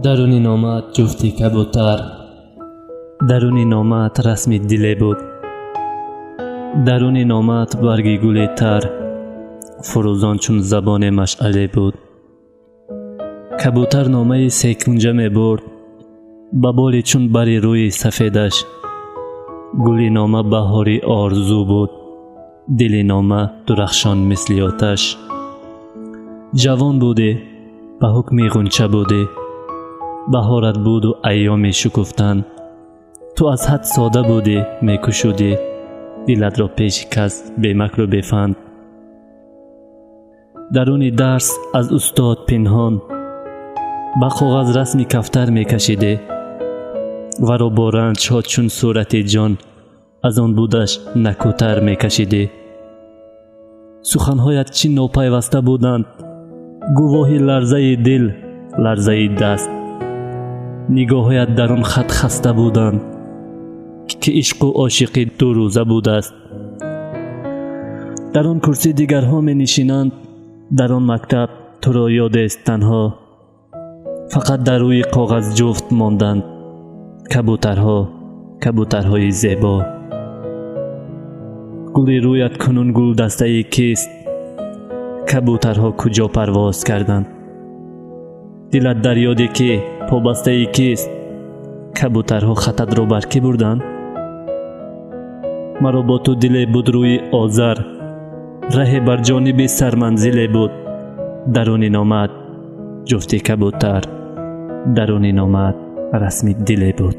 درونی نامت جفتی کبوتر، درونی نامت رسمی دلی بود. درونی نامت برگی گلی تر، فروزان چون زبان مشعله بود. کبوتر نامه سیکنجه می برد، ببالی چون بری روی سفیدش. گلی نامه بهاری آرزو بود، دلی نامه درخشان مثل آتش. جوان بودی، به حکم غنچه بودی، بهارت بود و ایام شکفتن. تو از حد ساده بودی، میکشودی دلت را پیش کس بی مکر و بی فند. درونی درس از استاد پنهان، به کاغذ رسمی کفتر میکشیدی و را با رنج ها چون صورت جان از آن بودش نکوتر میکشیدی. سخنهایت چی ناپیوسته بودند، گواهی لرزه دل، لرزه دست. نگاهایت در آن خط خسته بودند که عشق و عاشقی دو روزه بود است. در آن کرسی دیگرها می نشینند، در آن مکتب تو را یاد است تنها. فقط در روی کاغذ جفت ماندند کبوترها، کبوترهای زیبا. گلی رویت کنون گل دسته ای کیست، کبوترها کجا پرواز کردند. دلت در یادی که پابسته ای کیست، کبوترها خطت را بر کی بردند. مرا با تو دل بود روی آذر، ره بر جانب سرمنزل بود. درونی نامت جفتی کبوتر، درونی نامت رسمی دل بود.